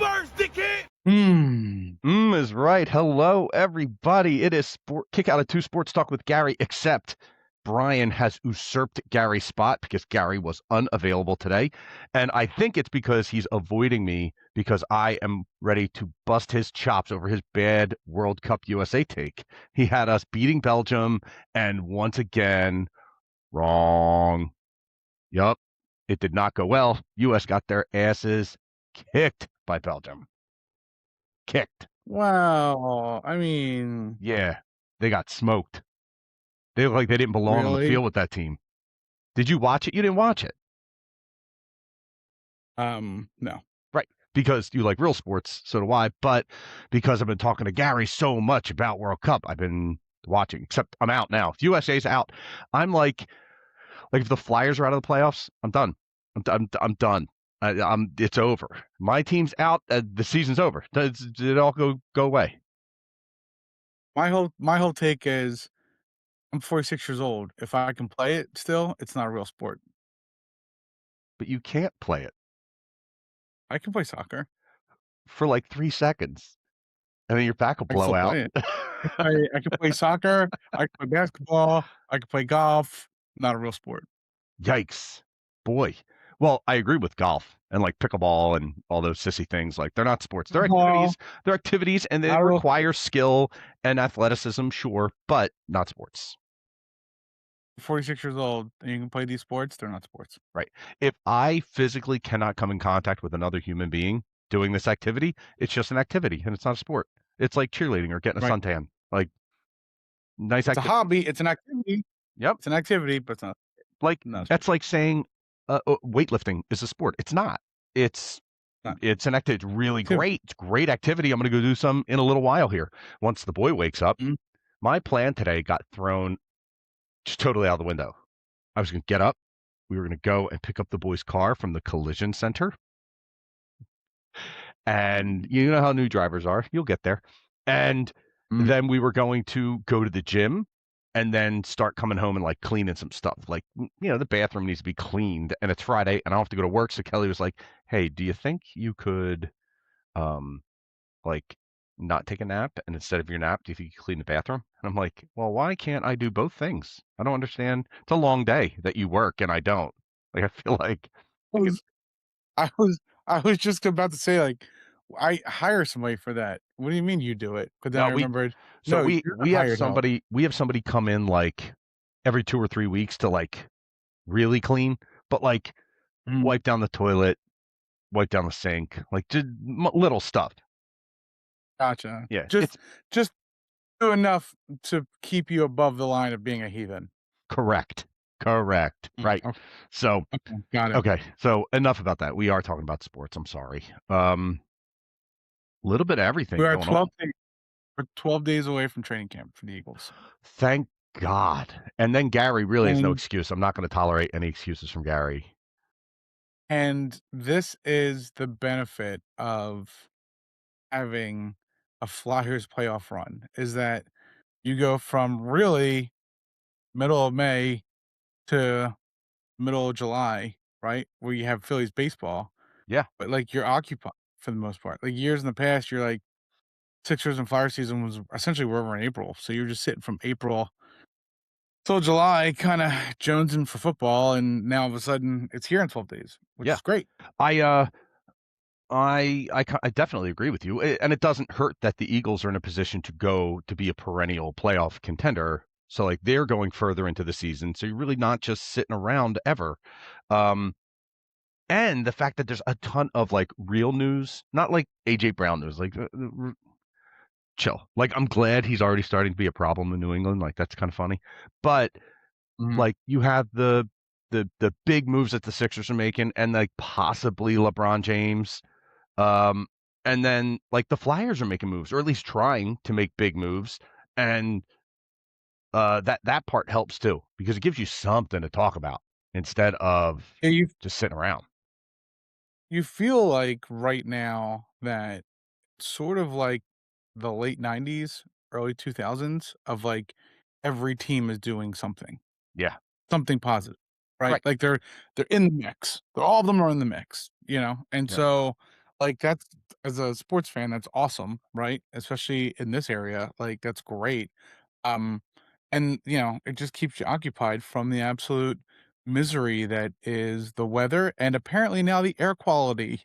first, dickhead! Is right. Hello, everybody. It is Kick Out of Two Sports Talk with Gary, except Brian has usurped Gary's spot because Gary was unavailable today. And I think it's because he's avoiding me because I am ready to bust his chops over his bad World Cup USA take. He had us beating Belgium, and once again, wrong. Yup, it did not go well. U.S. got their asses kicked by Belgium. Kicked. Wow. I mean, Yeah, they got smoked. They look like they didn't belong on the Really? field with that team. Did you watch it? You didn't watch it. no. Right. Because you like real sports, so do I. But because I've been talking to Gary so much about World Cup, I've been watching. Except I'm out now. If USA's out, I'm like if the Flyers are out of the playoffs, I'm done. I'm done. It's over. My team's out. The season's over. Did it all go away? My whole take is I'm 46 years old. If I can play it still, it's not a real sport. But you can't play it I can play soccer. for like 3 seconds, and then your back will I can blow still out. play it. I can play soccer. I can play basketball. I can play golf. Not a real sport. Yikes. Boy. Well, I agree with golf and like pickleball and all those sissy things. Like they're not sports. They're activities. They're activities and they require skill and athleticism, sure, but not sports. 46 years old and you can play these sports, they're not sports. Right. If I physically cannot come in contact with another human being doing this activity, it's just an activity and it's not a sport. It's like cheerleading or getting a suntan. Like nice activity. It's a hobby. It's an activity. Yep. It's an activity, but it's not. Like that's like saying weightlifting is a sport. It's not. It's an activity. It's really great. It's great activity. I'm going to go do some in a little while here. Once the boy wakes up, my plan today got thrown just totally out of the window. I was going to get up. We were going to go and pick up the boy's car from the collision center. And you know how new drivers are. You'll get there. And then we were going to go to the gym and then start coming home and like cleaning some stuff. Like, the bathroom needs to be cleaned and it's Friday and I don't have to go to work. So Kelly was like, hey, do you think you could, like not take a nap? And instead of your nap, do you think you could clean the bathroom? And I'm like, well, why can't I do both things? I don't understand. It's a long day that you work and I don't. Like, I feel like I was just about to say, like, I hire somebody for that. What do you mean you do it? But then I remembered. So we have somebody come in like every 2 or 3 weeks to like really clean, but like wipe down the toilet, wipe down the sink, like just little stuff. Gotcha. Yeah. Just do enough to keep you above the line of being a heathen. Correct. Right. Okay. So got it. Okay. So enough about that. We are talking about sports. I'm sorry. Little bit of everything. We are 12 days away from training camp for the Eagles. Thank God. And then Gary really has no excuse. I'm not going to tolerate any excuses from Gary. And this is the benefit of having a Flyers playoff run, is that you go from really middle of May to middle of July, right? Where you have Phillies baseball. Yeah. But like you're occupied for the most part. Like years in the past, you're like Sixers and Flyer season was essentially we're over in April. So you're just sitting from April till July, kind of jonesing for football. And now all of a sudden it's here in 12 days, which is great. I definitely agree with you. And it doesn't hurt that the Eagles are in a position to go to be a perennial playoff contender. So like they're going further into the season. So you're really not just sitting around ever. And the fact that there's a ton of like real news, not like AJ Brown news, like chill. Like I'm glad he's already starting to be a problem in New England. Like that's kind of funny. But like you have the big moves that the Sixers are making and like possibly LeBron James. And then like the Flyers are making moves or at least trying to make big moves. And that part helps too, because it gives you something to talk about instead of just sitting around. You feel like right now that sort of like the late 90s, early 2000s of like every team is doing something. Yeah. Something positive, right? Like they're in the mix. All of them are in the mix, And so like, that's as a sports fan, that's awesome, right? Especially in this area, like, that's great. Um, and, it just keeps you occupied from the absolute misery that is the weather and apparently now the air quality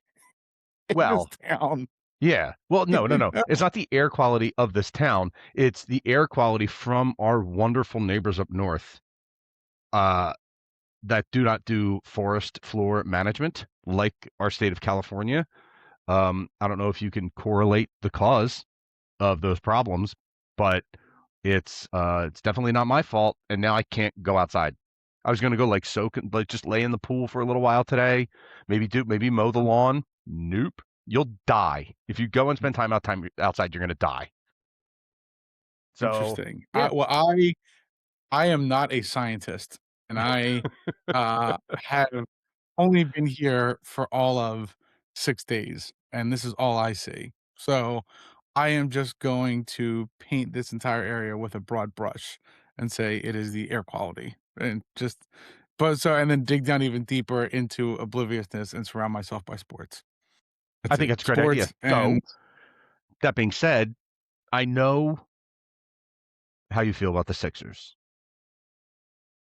in this Well, town. yeah. Well, no, no, no. It's not the air quality of this town. It's the air quality from our wonderful neighbors up north, uh, that do not do forest floor management like our state of California. I don't know if you can correlate the cause of those problems, but it's definitely not my fault. And now I can't go outside. I was gonna go like soak and like just lay in the pool for a little while today. Maybe mow the lawn. Nope. You'll die. If you go and spend time outside, you're gonna die. So Interesting. yeah. I am not a scientist, and I, have only been here for all of 6 days, and this is all I see. So, I am just going to paint this entire area with a broad brush and say it is the air quality, and just and then dig down even deeper into obliviousness and surround myself by sports. I That's think it. that's a great idea. Sports and So that being said, I know how you feel about the Sixers,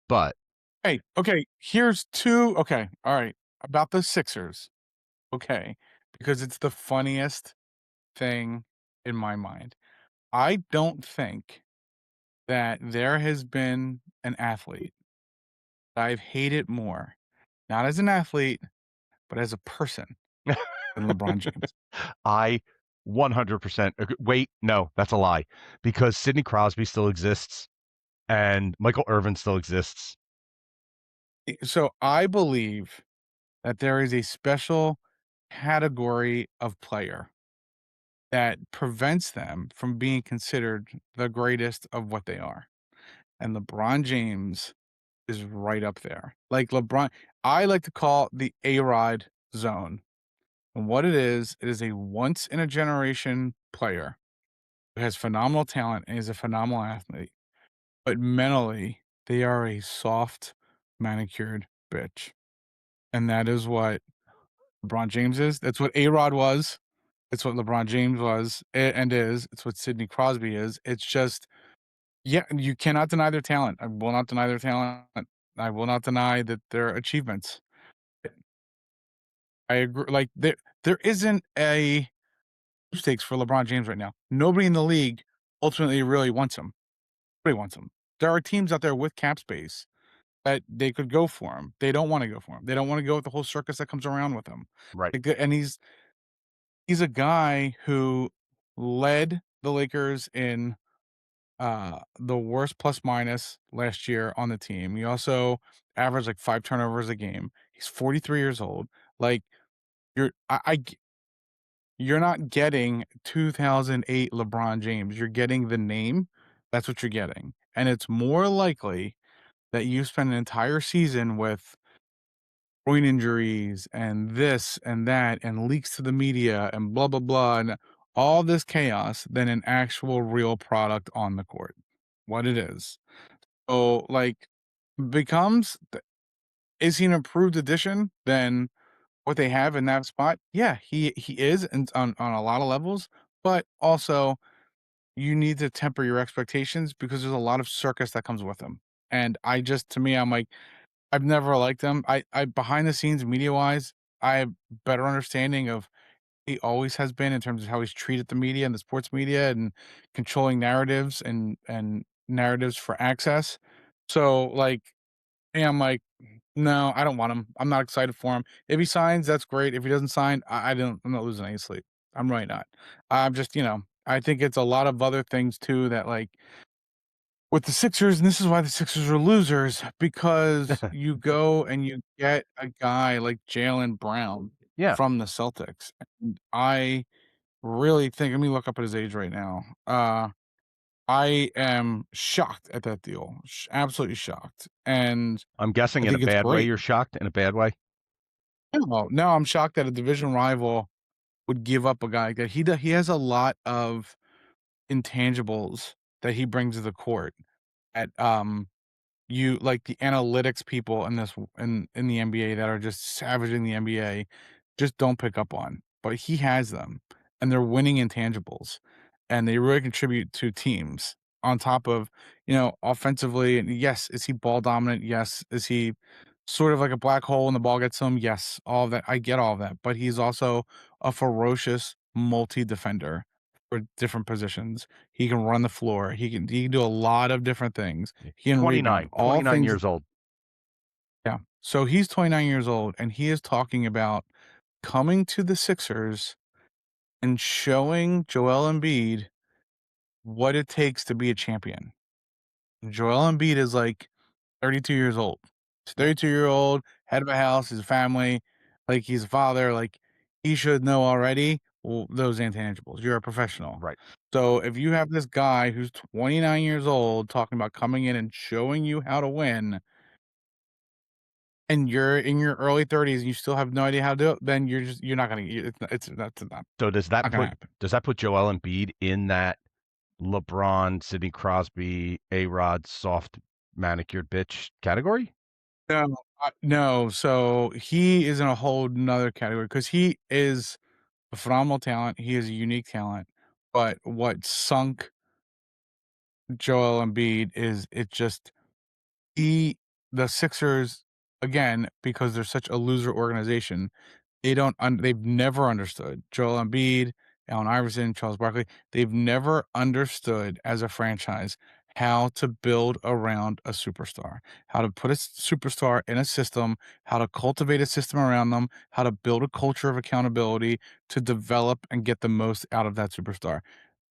but hey, okay, here's 2 okay, alright, about the Sixers. Okay, because it's the funniest thing in my mind. I don't think that there has been an athlete that I've hated more, not as an athlete, but as a person, than LeBron James. I 100% agree. Wait, no, that's a lie because Sidney Crosby still exists and Michael Irvin still exists. So I believe that there is a special category of player that prevents them from being considered the greatest of what they are. And LeBron James is right up there. Like LeBron, I like to call the A-Rod zone. And what it is a once in a generation player who has phenomenal talent and is a phenomenal athlete, but mentally they are a soft, manicured bitch. And that is what LeBron James is. That's what A-Rod was. It's what LeBron James was and is. It's what Sidney Crosby is. It's just, yeah, you cannot deny their talent. I will not deny their talent. I will not deny that their achievements. I agree. Like there isn't a stakes for LeBron James right now. Nobody in the league ultimately really wants him. Nobody wants him. There are teams out there with cap space that they could go for him. They don't want to go for him. They don't want to go with the whole circus that comes around with him. Right. And he's a guy who led the Lakers in the worst plus minus last year on the team. He also averaged like 5 turnovers a game. He's 43 years old. Like you're you're not getting 2008 LeBron James. You're getting the name. That's what you're getting. And it's more likely that you spend an entire season with groin injuries and this and that and leaks to the media and blah blah blah and all this chaos than an actual real product on the court. What it is. So like becomes is he an improved addition than what they have in that spot? Yeah, he is and on a lot of levels, but also you need to temper your expectations because there's a lot of circus that comes with him. And I just to me, I'm like, I've never liked him. I behind the scenes media wise, I have better understanding of he always has been in terms of how he's treated the media and the sports media and controlling narratives and narratives for access. So like yeah, I'm like, no, I don't want him. I'm not excited for him. If he signs, that's great. If he doesn't sign, I don't. I'm not losing any sleep. I'm really not. I'm just, I think it's a lot of other things too that like with the Sixers, and this is why the Sixers are losers because you go and you get a guy like Jalen Brown Yeah. from the Celtics. And I really think. Let me look up at his age right now. I am shocked at that deal. Absolutely shocked, and I'm guessing I in a think it's bad way. great. You're shocked in a bad way. No, I'm shocked that a division rival would give up a guy like that. He has a lot of intangibles that he brings to the court at, you like, the analytics people in this in the NBA that are just savage in the NBA just don't pick up on. but he has them, and they're winning intangibles, and they really contribute to teams on top of, offensively. And yes, is he ball dominant? Yes. Is he sort of like a black hole and the ball gets him? Yes. All of that. I get all of that. But he's also a ferocious multi defender for different positions. He can run the floor. He can do a lot of different things. He can rebound. 29, All 29 things. years old. Yeah. So he's 29 years old and he is talking about coming to the Sixers and showing Joel Embiid what it takes to be a champion. Joel Embiid is like 32 years old. He's 32-year-old, head of a house, his family, like he's a father, like he should know already those intangibles. You're a professional. Right. So if you have this guy who's 29 years old talking about coming in and showing you how to win, and you're in your early 30s and you still have no idea how to do it, then you're not gonna. That's So not gonna happen. does that put Joel Embiid in that LeBron, Sidney Crosby, A-Rod, soft manicured bitch category? No, no. So he is in a whole 'nother category because he is a phenomenal talent. He is a unique talent. But what sunk Joel Embiid is it just he the Sixers, again, because they're such a loser organization, they've never understood Joel Embiid, Allen Iverson, Charles Barkley. They've never understood as a franchise how to build around a superstar, how to put a superstar in a system, how to cultivate a system around them, how to build a culture of accountability to develop and get the most out of that superstar.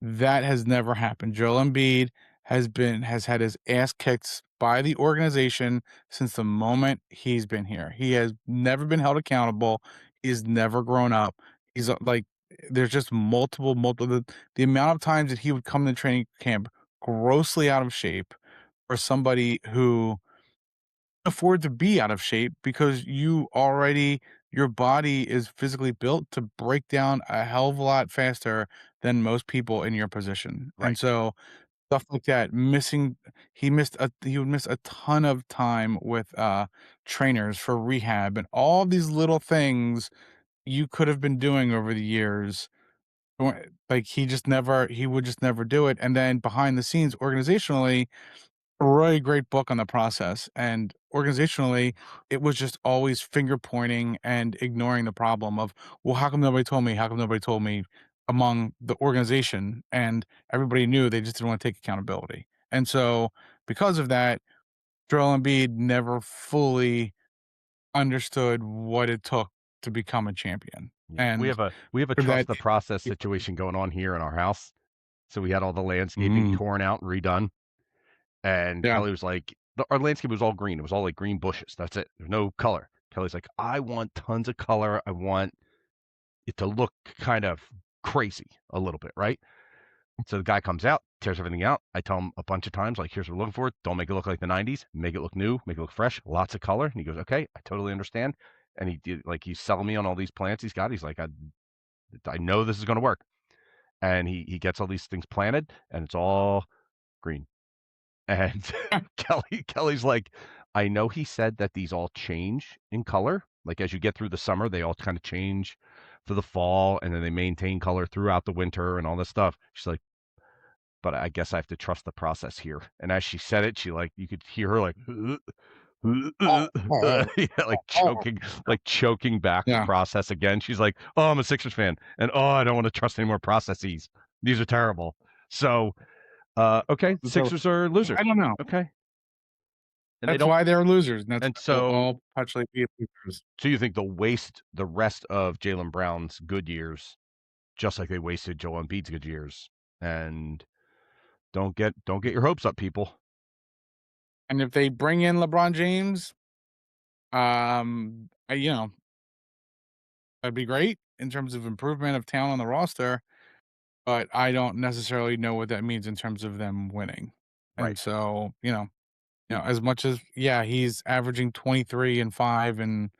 That has never happened. Joel Embiid has had his ass kicked by the organization since the moment he's been here. He has never been held accountable. He's never grown up. He's like there's just multiple the amount of times that he would come to training camp grossly out of shape for somebody who afford to be out of shape because your body is physically built to break down a hell of a lot faster than most people in your position. And Right. so stuff like that, he would miss a ton of time with trainers for rehab and all these little things you could have been doing over the years. Like he would just never do it. And then behind the scenes, organizationally, a really great book on the process. And organizationally, it was just always finger pointing and ignoring the problem of, well, how come nobody told me? How come nobody told me among the organization? And everybody knew they just didn't want to take accountability. And so because of that, Joel Embiid never fully understood what it took to become a champion. Yeah. And We have a for that, trust the process situation going on here in our house. So we had all the landscaping mm, torn out and redone. And yeah. Kelly was like, our landscape was all green. It was all like green bushes. That's it. There's no color. Kelly's like, I want tons of color. I want it to look kind of crazy a little bit, right? So the guy comes out, tears everything out. I tell him a bunch of times, like, here's what we're looking for. Don't make it look like the 90s. Make it look new. Make it look fresh. Lots of color. And he goes, okay, I totally understand. And he did, like, he's selling me on all these plants he's got. He's like, I know this is going to work. And he gets all these things planted, and it's all green. And Kelly's like, I know he said that these all change in color. Like as you get through the summer, they all kind of change for the fall, and then they maintain color throughout the winter and all this stuff. She's like, but I guess I have to trust the process here. And as she said it, she like you could hear her like yeah, like choking back the Yeah. process again. She's like, "Oh, I'm a Sixers fan, and oh, I don't want to trust any more processes. These are terrible." So, okay, So Sixers are I losers. don't know. Okay, and they That's don't. why they're losers, and that's And why they'll so, all perpetually be losers. so you think they'll waste the rest of Jalen Brown's good years, just like they wasted Joel Embiid's good years, and don't get your hopes up, people. And if they bring in LeBron James, that'd be great in terms of improvement of talent on the roster, but I don't necessarily know what that means in terms of them winning. Right. And so, as much as yeah, he's averaging 23 and 5 and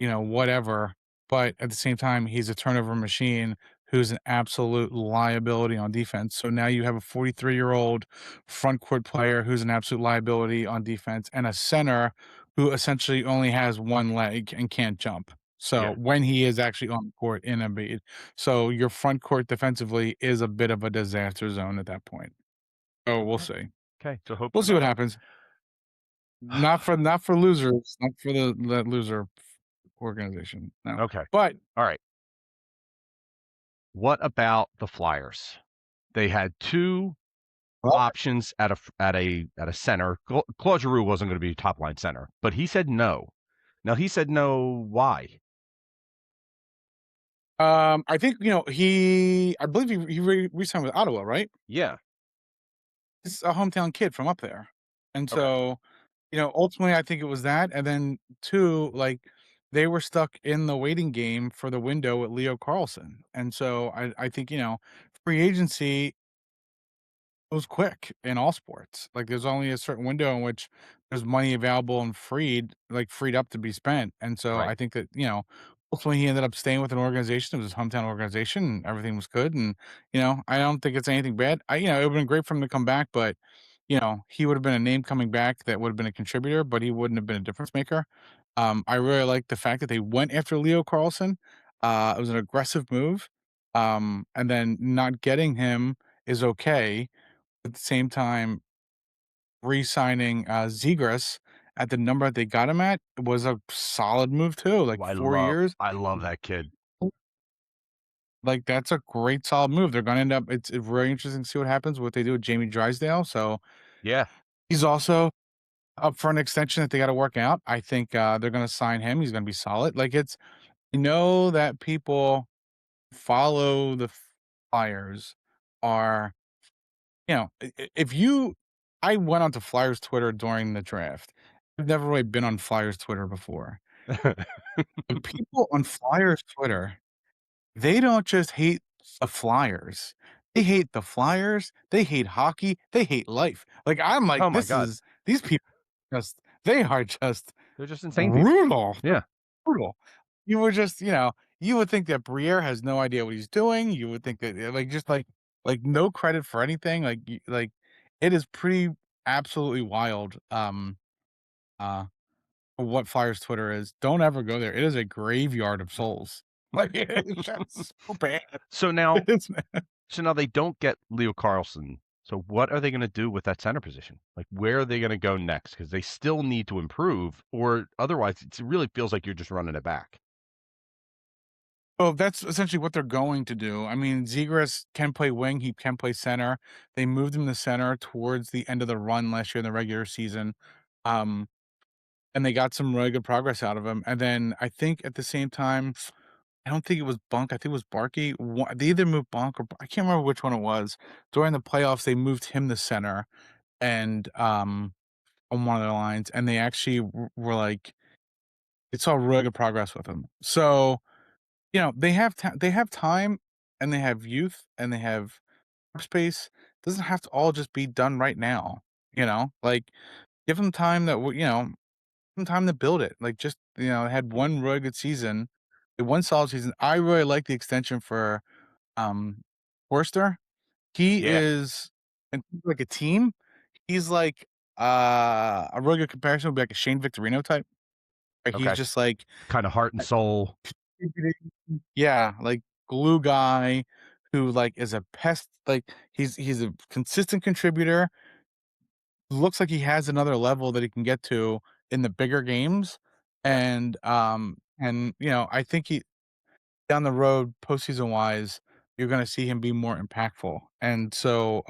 whatever, but at the same time, he's a turnover machine who's an absolute liability on defense. So now you have a 43-year-old front court player who's an absolute liability on defense and a center who essentially only has one leg and can't jump. So Yeah. when he is actually on the court in Embiid, so your front court defensively is a bit of a disaster zone at that point. So we'll Okay. see. Okay. So hope We'll for see the what best. happens. Not for losers, not for the loser organization. No, Okay. but All right. What about the Flyers? They had two options at a center. Claude Giroux wasn't going to be top line center, but he said no. Now he said no. Why? I think I believe he re-signed with Ottawa, right? Yeah. He's a hometown kid from up there, and Okay. so ultimately, I think it was that, and then two, like they were stuck in the waiting game for the window with Leo Carlsson, and so I think free agency was quick in all sports. Like there's only a certain window in which there's money available and freed up to be spent. And so Right. I think that, ultimately he ended up staying with an organization. It was his hometown organization and everything was good. And, I don't think it's anything bad. It would have been great for him to come back, but he would have been a name coming back that would have been a contributor, but he wouldn't have been a difference maker. I really like the fact that they went after Leo Carlson. It was an aggressive move. And then not getting him is okay at the same time, re-signing, Zegras at the number that they got him at was a solid move too, like Well, 4 years. I love that kid. Like, that's a great solid move. They're gonna end up it's very interesting to see what happens, what they do with Jamie Drysdale, so Yeah. he's also up for an extension that they gotta work out. I think, they're gonna sign him, he's gonna be solid. Like, it's that people follow the Flyers are if you I went onto Flyers Twitter during the draft. I've never really been on Flyers Twitter before. And people on Flyers Twitter, they don't just hate the Flyers. They hate the Flyers, they hate hockey, they hate life. Like, I'm like, Oh my God. these people they are just They're just insane people. brutal. They're Yeah. brutal. You were just, you would think that Briere has no idea what he's doing. You would think that, like, just no credit for anything. It is pretty absolutely wild. Uh, what Flyers Twitter is. Don't ever go there. It is a graveyard of souls. Like it's just so bad. So now, It's they don't get Leo Carlson. So what are they going to do with that center position? Like, where are they going to go next? Because they still need to improve, or otherwise, it really feels like you're just running it back. Oh, that's essentially what they're going to do. I mean, Zegras can play wing, he can play center. They moved him to center towards the end of the run last year in the regular season. Um, and they got some really good progress out of him. And then I think at the same time, I don't think it was Bunk, I think it was Barkey. They either moved Bunk or I can't remember which one it was. During the playoffs, they moved him to center and on one of their lines, and they actually were like, it saw really good progress with him. So they have time, and they have youth, and they have space. It doesn't have to all just be done right now. Like give them time some time to build it. Like just had one really good season, one solid season. I really like the extension for Forster. He Yeah. is and like a team. He's like a really good comparison would be like a Shane Victorino type. Where he's Okay. just like Kind of heart and soul. yeah, like glue guy who like is a pest. Like he's a consistent contributor. Looks like he has another level that he can get to in the bigger games. Yeah. And I think he down the road postseason wise, you're gonna see him be more impactful. And so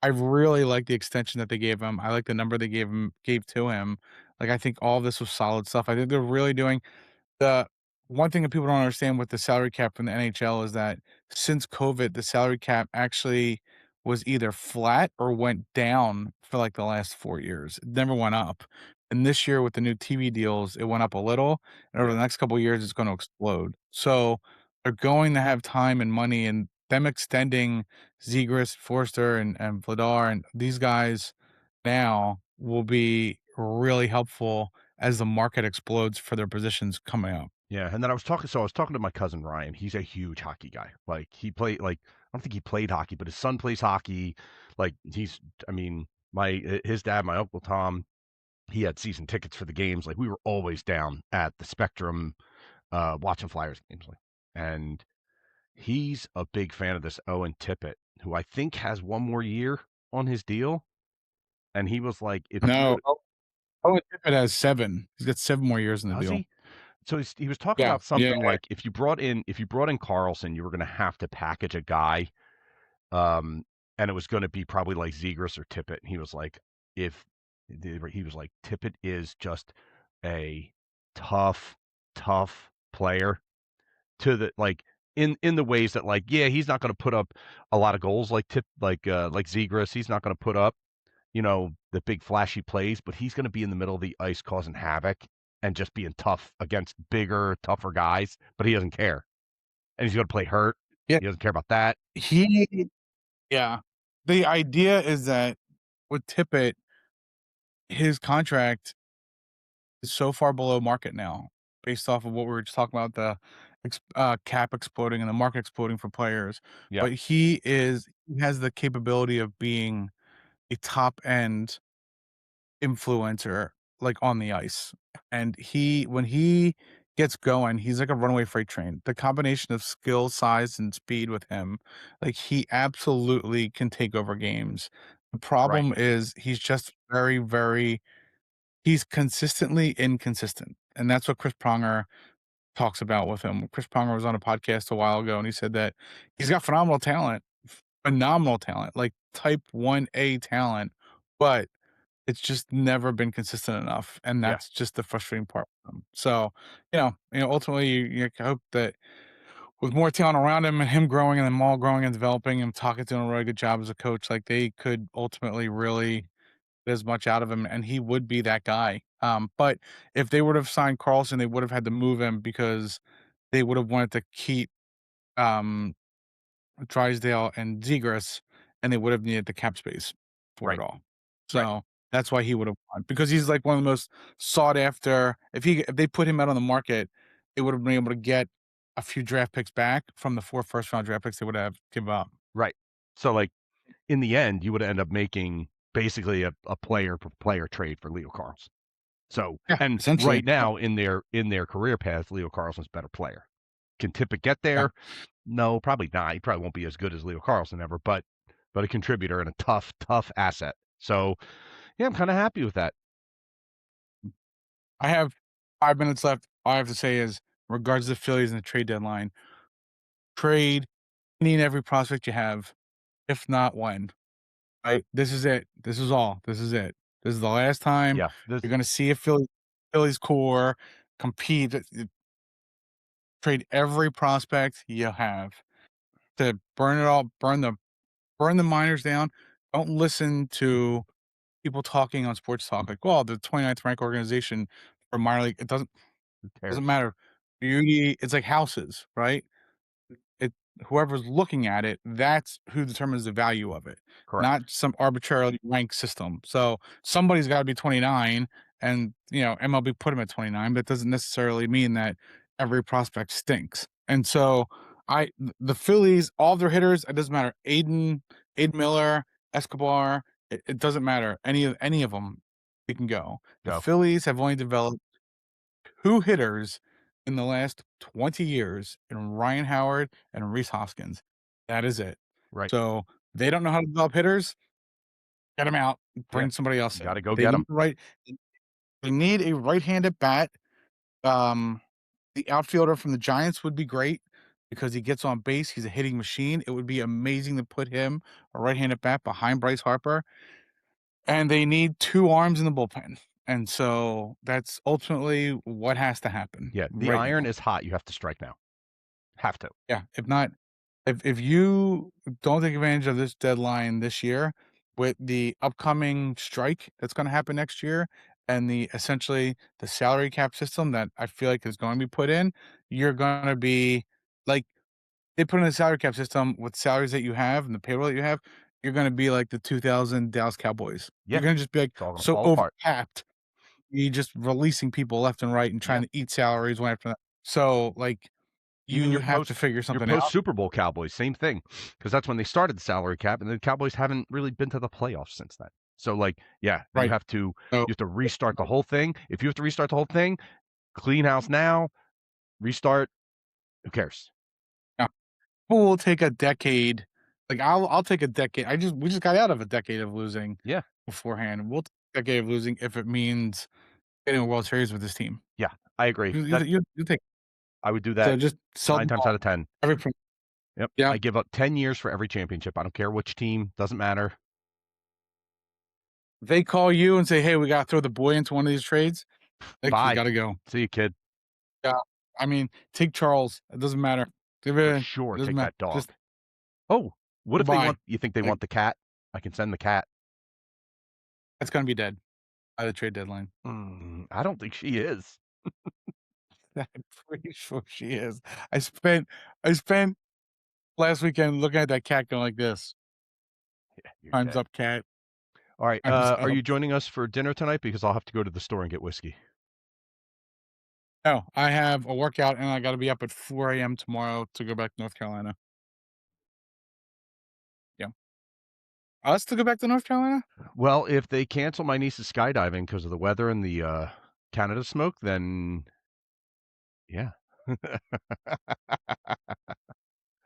I really like the extension that they gave him. I like the number they gave to him. Like I think all this was solid stuff. I think they're really doing the one thing that people don't understand with the salary cap in the NHL is that since COVID, the salary cap actually was either flat or went down for like the last 4 years. It never went up. And this year with the new TV deals, it went up a little, and over Yeah. the next couple of years, it's gonna explode. So, they're going to have time and money, and them extending Zegras, Forster, and Vladar, and these guys now will be really helpful as the market explodes for their positions coming up. Yeah. And then I was talking to my cousin Ryan. He's a huge hockey guy. Like he played like I don't think he played hockey, but his son plays hockey. Like I mean, his dad, my Uncle Tom, he had season tickets for the games. Like we were always down at the Spectrum watching Flyers games, and he's a big fan of this Owen Tippett, who I think has one more year on his deal. And he was like, if you No, would, Owen Tippett has 7. He's got 7 more years in the does deal. he? So he was talking Yeah, about yeah, something like if you brought in Carlsson, you were going to have to package a guy, um, and it was going to be probably like Zegras or Tippett. And he was like, if he was like, Tippett is just a tough, tough player to the like in the ways that like yeah he's not going to put up a lot of goals like Zegras. He's not going to put up the big flashy plays, but he's going to be in the middle of the ice causing havoc and just being tough against bigger, tougher guys. But he doesn't care, and he's going to play hurt. yeah. He doesn't care about that. He Yeah. The idea is that with Tippett, his contract is so far below market now based off of what we were just talking about, the cap exploding and the market exploding for players, Yeah, but he has the capability of being a top end influencer, like, on the ice, and when he gets going, he's like a runaway freight train. The combination of skill, size, and speed with him, like, he absolutely can take over games. The right, problem is he's just very, very he's consistently inconsistent, and that's what Chris Pronger talks about with him. Chris Pronger was on a podcast a while ago, and he said that he's got phenomenal talent, like, type 1A talent, but it's just never been consistent enough, and yeah, that's just the frustrating part with him. So, ultimately, you hope that with more talent around him and him growing and them all growing and developing and Talkett's doing a really good job as a coach, like, they could ultimately really get as much out of him, and he would be that guy. But if they would have signed Carlson, they would have had to move him because they would have wanted to keep, um, Drysdale and Zegras, and they would have needed the cap space for it right, all. right. So, that's why he would have won, because he's, like, one of the most sought after if they put him out on the market, they would have been able to get a few draft picks back from the 4 first-round draft picks they would have give up. Right. So like in the end, you would end up making basically a player for player trade for Leo Carlsson. So Yeah, and essentially. right now in their career path, Leo Carlsson's a better player. Can Tippett get Yeah. there? No, probably not. He probably won't be as good as Leo Carlsson ever, but a contributor and a tough, tough asset. So yeah, I'm kind of happy with that. I have 5 minutes left. All I have to say is, regards to the Phillies and the trade deadline, trade any and every prospect you have. If not, when? Right? This is it. This is all. This is it. This is the last time Yeah, this you're gonna see a Phillies core compete. Trade every prospect you have to burn it all, burn the minors down. Don't listen to people talking on sports talk like, "Well, the 29th ranked organization for minor league." It doesn't cares. matter. Beauty, it's like houses, right? It Whoever's looking at it, that's who determines the value of it, Correct. not some arbitrarily ranked system. So somebody's got to be 29, and MLB put him at 29, but it doesn't necessarily mean that every prospect stinks. And so the Phillies, all their hitters, it doesn't matter. Aiden Miller, Escobar, it doesn't matter. Any of them, we can go. The Go. Phillies have only developed 2 hitters in the last 20 years in Ryan Howard and Reese Hoskins. That is it. Right. So, they don't know how to develop hitters, get them out, Yeah. bring somebody else You got in. to go get them. They need a right-handed bat. Um, the outfielder from the Giants would be great because he gets on base, he's a hitting machine. It would be amazing to put him, a right-handed bat, behind Bryce Harper, and they need 2 arms in the bullpen, and so that's ultimately what has to happen Yeah, the right iron now. is hot. You have to strike now. Have to. Yeah, if not, if you don't take advantage of this deadline this year with the upcoming strike that's gonna happen next year and essentially the salary cap system that I feel like is going to be put in, you're gonna be like they put in a salary cap system with salaries that you have and the payroll that you have, you're gonna be like the 2000 Dallas Cowboys. You're Yeah, gonna just be like it's all gonna so fall apart. overcapped, you just releasing people left and right and Yeah. trying to eat salaries one after another. So, like, Even you have to figure your something post out. Super Bowl Cowboys, same thing, because that's when they started the salary cap, and the Cowboys haven't really been to the playoffs since then. So like, yeah, you Right. have to So you have to restart the whole thing. If you have to restart the whole thing, clean house now, restart. Who cares? Yeah. People will take a decade. Like I'll take a decade. We just got out of a decade of losing Yeah, beforehand. We'll take a decade of losing if it means getting a World Series with this team. yeah, I agree. That You take I would do so that just sell 9 the times ball out of 10. every pro Yep, yeah. I give up 10 years for every championship. I don't care which team, doesn't matter. They call you and say, "Hey, we gotta throw the boy into one of these trades." Like, you Bye. gotta go. See you, kid. Yeah. I mean, take Charles. It doesn't matter. Give For it sure, it doesn't take matter. that Just dog. Oh, what if they goodbye. want you think they Like, want the cat? I can send the cat. that's gonna be dead by the trade deadline. I don't think she is. I'm pretty sure she is. I spent last weekend looking at that cat going like this, Yeah, you're "Time's dead. up, cat. All right, Time's are up." you joining us for dinner tonight? Because I'll have to go to the store and get whiskey. No, I have a workout, and I gotta be up at 4 a.m. tomorrow to go back to North Carolina. Yeah. Us to go back to North Carolina? Well, if they cancel my niece's skydiving because of the weather and the, Canada smoke, then yeah.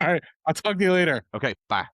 Alright, I'll talk to you later. Okay, bye.